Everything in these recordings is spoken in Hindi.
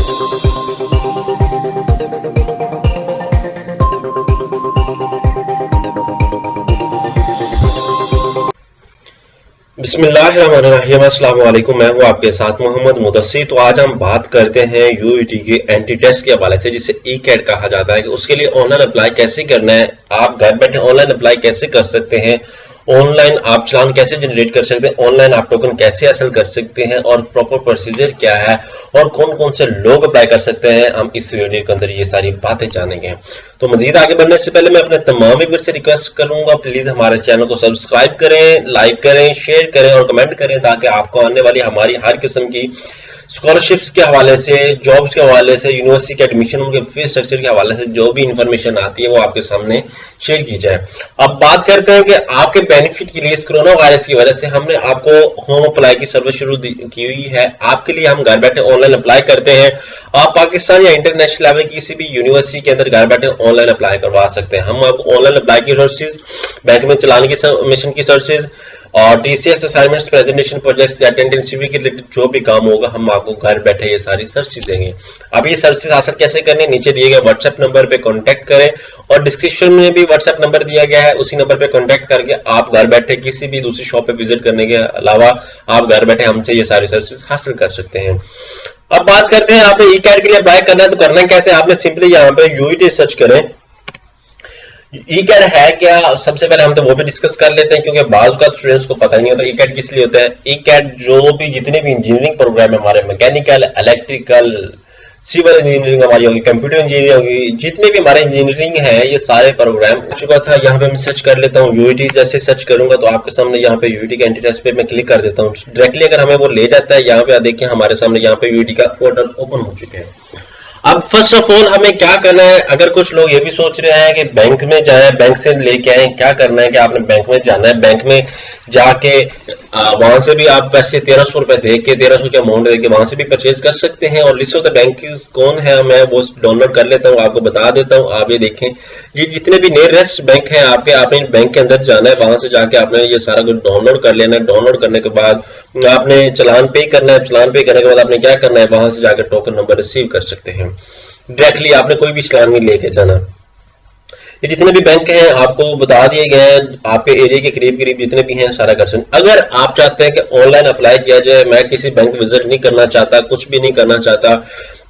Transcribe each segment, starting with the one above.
बिस्मिल्लाहिर्रहमानिर्रहीम, अस्सलाम वालेकुम। मैं हूं आपके साथ मोहम्मद मुदस्सिर। तो आज हम बात करते हैं यूईटी के एंटी टेस्ट के हवाले से, जिसे ई कैट कहा जाता है कि उसके लिए ऑनलाइन अप्लाई कैसे करना है, आप घर बैठे ऑनलाइन अप्लाई कैसे कर सकते हैं, ऑनलाइन आप चालान कैसे जनरेट कर सकते हैं, ऑनलाइन आप टोकन कैसे हासिल कर सकते हैं और प्रॉपर प्रोसीजर क्या है और कौन कौन से लोग अप्लाई कर सकते हैं। हम इस वीडियो के अंदर ये सारी बातें जानेंगे। तो मजीद आगे बढ़ने से पहले मैं अपने तमाम व्यूअर से रिक्वेस्ट करूंगा, प्लीज हमारे चैनल को सब्सक्राइब करें, लाइक करें, शेयर करें और कमेंट करें, ताकि आपको आने वाली हमारी हर किस्म की स्कॉलरशिप्स के हवाले से, जॉब्स के हवाले से, यूनिवर्सिटी के एडमिशन के फीस स्ट्रक्चर के हवाले से जो भी इंफॉर्मेशन आती है वो आपके सामने शेयर की जाए। अब बात करते हैं कि आपके बेनिफिट के लिए इस कोरोना वायरस की वजह से हमने आपको होम अप्लाई की सर्विस शुरू की हुई है। आपके लिए हम घर बैठे ऑनलाइन अप्लाई करते हैं। आप पाकिस्तान या इंटरनेशनल लेवल की किसी भी यूनिवर्सिटी के अंदर घर बैठे ऑनलाइन अप्लाई करवा सकते हैं। हम अब ऑनलाइन अप्लाई की सर्विसेज, बैंक में चलाने की मिशन की सर्विसेज और TCS assignments, presentation, projects, attendance के रिलेटेड जो भी काम होगा हम आपको घर बैठे ये सारी सर्विसेज देंगे। अब ये सर्विसेज हासिल कैसे करनी, नीचे दिए गए व्हाट्सएप नंबर पे कांटेक्ट करें और डिस्क्रिप्शन में भी व्हाट्सएप नंबर दिया गया है, उसी नंबर पे कांटेक्ट करके आप घर बैठे किसी भी दूसरी शॉप पे विजिट करने के अलावा आप घर बैठे हमसे ये सारी सर्विसेज हासिल कर सकते हैं। अब बात करते हैं, आपने ई कैट के लिए अप्लाई करना है तो करना कैसे। आपने सिंपली यहाँ पे यूईटी सर्च करें। ई कैट है क्या, सबसे पहले हम तो वो भी डिस्कस कर लेते हैं, क्योंकि बाज़ का स्टूडेंट्स को पता नहीं होता ई कैट किस लिए होता है। ई कैट जो भी जितने भी इंजीनियरिंग प्रोग्राम है हमारे, मैकेनिकल, इलेक्ट्रिकल, सिविल इंजीनियरिंग हमारी होगी, कंप्यूटर इंजीनियरिंग होगी, जितने भी हमारे इंजीनियरिंग है ये सारे प्रोग्राम हो चुका था। यहाँ पे मैं सर्च कर लेता हूँ यूईटी। जैसे सर्च करूंगा तो आपके सामने यहाँ पे यूईटी के एंटी टेस्ट पे मैं क्लिक कर देता हूँ। डायरेक्टली अगर हमें वो ले जाता है, यहाँ पे देखिए हमारे सामने यहाँ पे यूईटी का पोर्टल ओपन हो चुके हैं। अब फर्स्ट ऑफ ऑल हमें क्या करना है, अगर कुछ लोग ये भी सोच रहे हैं कि बैंक में जाए, बैंक से लेके आए, क्या करना है कि आपने बैंक में जाना है। बैंक में जाके वहां से भी आप पैसे 1300 रुपए दे के, 1300 के अमाउंट दे के वहां से भी परचेज कर सकते हैं। और लिस्ट ऑफ द बैंक कौन है मैं वो डाउनलोड कर लेता हूँ, आपको बता देता हूँ। आप ये देखें, ये जितने भी नियरेस्ट बैंक है आपके, आपने बैंक के अंदर जाना है, वहां से जाके आपने ये सारा कुछ डाउनलोड कर लेना है। डाउनलोड करने के बाद आपने चलान पे करना है। चलान पे करने के बाद आपने क्या करना है, वहां से जाकर टोकन नंबर रिसीव कर सकते हैं। डायरेक्टली आपने कोई भी चलान नहीं लेके जाना। ये जितने भी बैंक हैं आपको बता दिए गए हैं, आपके एरिया के करीब करीब जितने भी हैं सारा कर सकते हैं। अगर आप चाहते हैं कि ऑनलाइन अप्लाई किया जाए, मैं किसी बैंक विजिट नहीं करना चाहता, कुछ भी नहीं करना चाहता,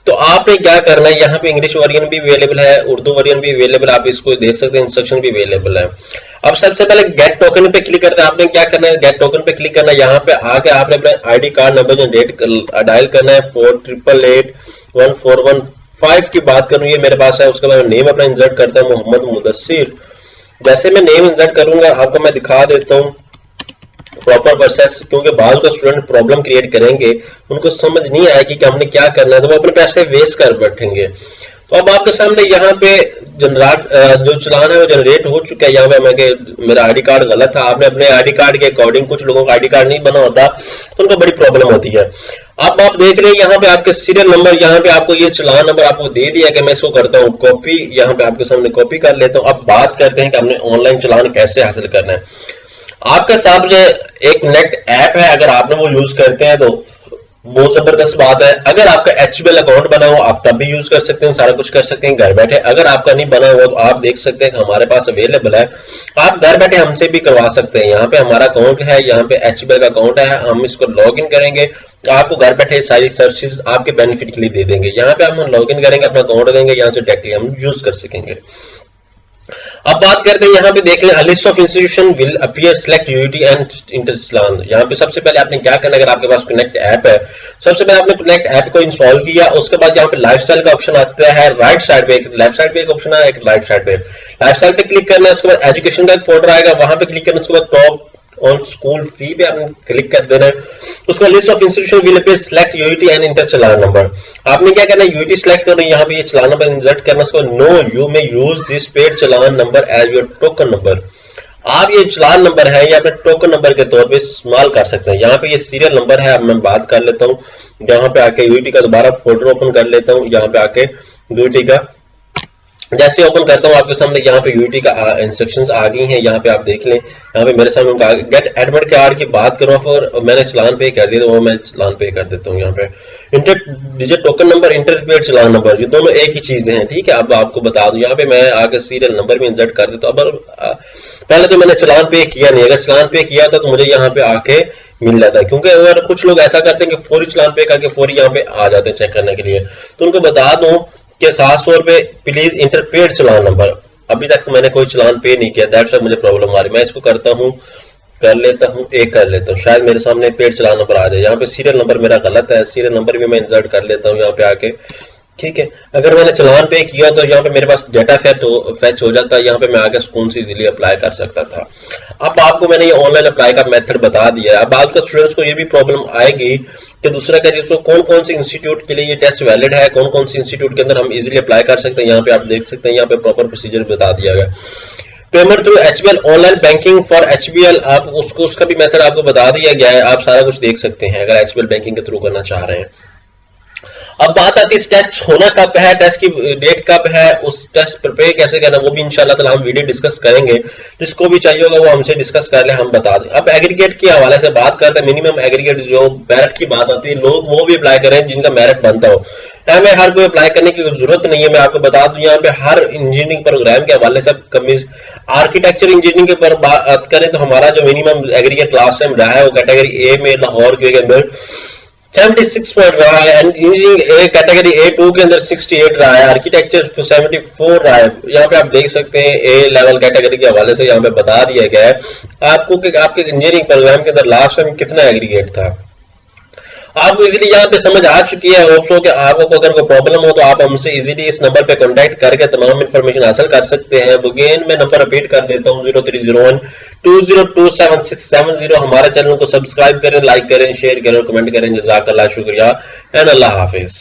तो आपने क्या करना है, यहाँ पे इंग्लिश वर्जन भी अवेलेबल है, उर्दू वर्जन भी अवेलेबल, आप इसको देख सकते हैं, इंस्ट्रक्शन भी अवेलेबल है। अब सबसे पहले गेट टोकन पे क्लिक करते हैं। आपने क्या करना है, गेट टोकन पे क्लिक करना है। यहाँ पे आके आपने अपना ID card number generate dial करना है, 48881415 की बात करूं, ये मेरे पास है। उसके बाद नेम अपना इंसर्ट करता हूं, मोहम्मद मुदस्सिर। जैसे मैं नेम इंसर्ट करूंगा आपको मैं दिखा देता हूं प्रॉपर प्रोसेस, क्योंकि बाद का स्टूडेंट प्रॉब्लम क्रिएट करेंगे, उनको समझ नहीं आएगी कि हमने क्या करना है, तो वो अपने पैसे वेस्ट कर बैठेंगे। तो अब आपके सामने यहाँ पे जो चलान है वो जनरेट हो चुका है। यहाँ पे मेरा आईडी कार्ड गलत था। आपने अपने आईडी कार्ड के अकॉर्डिंग, कुछ लोगों का आईडी कार्ड नहीं बना होता तो उनको बड़ी प्रॉब्लम होती है। अब आप देख रहे हैं यहाँ पे आपके सीरियल नंबर, यहाँ पे आपको ये चलान नंबर आपको दे दिया कि मैं इसको करता हूँ कॉपी, यहाँ पे आपके सामने कॉपी कर लेता हूँ। अब बात करते हैं कि हमने ऑनलाइन चलान कैसे हासिल करना है। आपके सामने एक नेट ऐप है, अगर आपने वो यूज करते हैं तो बहुत जबरदस्त बात है। अगर आपका HBL अकाउंट बना हो आप तब भी यूज कर सकते हैं, सारा कुछ कर सकते हैं घर बैठे। अगर आपका नहीं बना हुआ तो आप देख सकते हैं कि हमारे पास अवेलेबल है, आप घर बैठे हमसे भी करवा सकते हैं। यहाँ पे हमारा अकाउंट है, यहाँ पे HBL का अकाउंट है, हम इसको लॉग इन करेंगे, आपको घर बैठे सारी सर्विसेज आपके बेनिफिट के लिए दे देंगे। यहाँ पे हम लॉग इन करेंगे, अपना अकाउंट देंगे, यहाँ से डायरेक्टली हम यूज कर सकेंगे। अब बात करते हैं, यहाँ पे देख लें, list of institution will appear, select UET and इंटरचलान। यहाँ पे सबसे पहले आपने क्या करना है, अगर आपके पास कनेक्ट ऐप है, सबसे पहले आपने कनेक्ट ऐप को इंस्टॉल किया। उसके बाद यहाँ पे लाइफस्टाइल का ऑप्शन आता है, राइट साइड पे, एक लेफ्ट साइड पे एक ऑप्शन है, एक राइट साइड पे। लाइफस्टाइल पे क्लिक करना है, उसके बाद एजुकेशन का एक फोल्डर आएगा, वहां पे क्लिक करना है। उसके बाद टॉप ऑन स्कूल फी पे आपने क्लिक कर देना है। उसका list of institution will appear, select UET and inter challan number. आपने क्या करना है, यूईटी सिलेक्ट करना है, यहाँ पे ये चलान नंबर इंसर्ट करना है। उसको now you may use this paid challan number as your token number. आप ये चलान नंबर है या अपने टोकन नंबर के तौर पे इस्तेमाल कर सकते हैं। यहाँ पे ये सीरियल नंबर है, अब मैं बात कर लेता हूँ। यहाँ पे आके यूईटी का दोबारा फोल्डर ओपन कर लेता हूँ, यहाँ पे आके यूईटी का जैसे ओपन करता हूँ आपके सामने यहाँ पे यूटी का इंस्ट्रक्शंस आ गई हैं। यहाँ पे आप देख लें, यहाँ पे मेरे सामने उनका गेट एडमिट कार्ड की बात करूँ और मैंने चलान पे कर दिया, तो वो मैं चलान पे कर देता हूँ। यहाँ पे enter digit token number, enter paid challan number, ये दोनों एक ही चीजें हैं, ठीक है। अब आपको बता दूं, यहाँ पे मैं आगे सीरियल नंबर भी इंसर्ट कर देता हूँ। अब पहले तो मैंने चलान पे किया नहीं, अगर चलान पे किया था तो मुझे यहाँ पे आके मिल जाता है, क्योंकि अगर कुछ लोग ऐसा करते हैं कि फौरी चलान पे करके फौरी यहाँ पे आ जाते हैं चेक करने के लिए। तो उनको बता दूं कि खास तौर पे प्लीज इंटरपेड चलान नंबर, अभी तक मैंने कोई चलान पे नहीं किया, दैट्स मुझे प्रॉब्लम आ रही। मैं इसको करता हूँ, कर लेता हूँ, एक कर लेता हूँ, शायद मेरे सामने पेड चलान नंबर आ जाए। यहाँ पे सीरियल नंबर मेरा गलत है, सीरियल नंबर भी मैं इंसर्ट कर लेता हूँ यहाँ पे आके, ठीक है। अगर मैंने चलान पे किया तो यहाँ पे मेरे पास डेटा फैच हो जाता है, यहाँ पे मैं आगे सुकून से इजीली अप्लाई कर सकता था। अब आपको मैंने ये ऑनलाइन अप्लाई का मेथड बता दिया है। अब आजकल स्टूडेंट्स को ये भी प्रॉब्लम आएगी कि दूसरा क्या, जिसको कौन कौन से इंस्टीट्यूट के लिए ये टेस्ट वैलिड है, कौन कौन से इंस्टीट्यूट के अंदर हम इजीली अप्लाई कर सकते हैं। यहाँ पे आप देख सकते हैं, यहाँ पे प्रॉपर प्रोसीजर बता दिया गया। Payment through HBL, online banking for HBL, आप उसको उसका भी मेथड आपको बता दिया गया है, आप सारा कुछ देख सकते हैं अगर एचबीएल बैंकिंग के थ्रू करना चाह रहे हैं। अब बात आती है टेस्ट होना कब है, टेस्ट की डेट कब है, उस टेस्ट प्रिपेयर कैसे करना, वो भी इंशाल्लाह ताला हम वीडियो डिस्कस करेंगे। जिसको भी चाहिए होगा वो हमसे डिस्कस कर ले, हम बता दें। अब एग्रीगेट के हवाले से बात करते हैं, मिनिमम एग्रीगेट जो मेरिट की बात आती है, लोग वो भी अप्लाई करें जिनका मेरिट बनता हो। हमें हर कोई अप्लाई करने की जरूरत नहीं है। मैं आपको बता दूं, यहाँ पे हर इंजीनियरिंग प्रोग्राम के हवाले से आर्किटेक्चर इंजीनियरिंग के पर बात करें तो हमारा जो मिनिमम एग्रीगेट लास्ट टाइम रहा है वो कैटेगरी ए में लाहौर के अंदर 76 पॉइंट रहा है, and engineering A category A2 के अंदर 68 रहा है, आर्किटेक्चर 74 रहा है। यहाँ पे आप देख सकते हैं ए लेवल कैटेगरी के हवाले से यहाँ पे बता दिया गया है आपको कि आपके इंजीनियरिंग प्रोग्राम के अंदर लास्ट टाइम कितना एग्रीगेट था। आपको इजीली यहाँ पे समझ आ चुकी है। होप सो कि आपको अगर कोई प्रॉब्लम हो तो आप हमसे इजीली इस नंबर पे कांटेक्ट करके तमाम इन्फॉर्मेशन हासिल कर सकते हैं। अगेन मैं नंबर रिपीट कर देता हूँ, 0301 2027670। हमारे चैनल को सब्सक्राइब करें, लाइक करें, शेयर करें और कमेंट करें। जज़ाकल्लाह, शुक्रिया एंड अल्लाह हाफिज।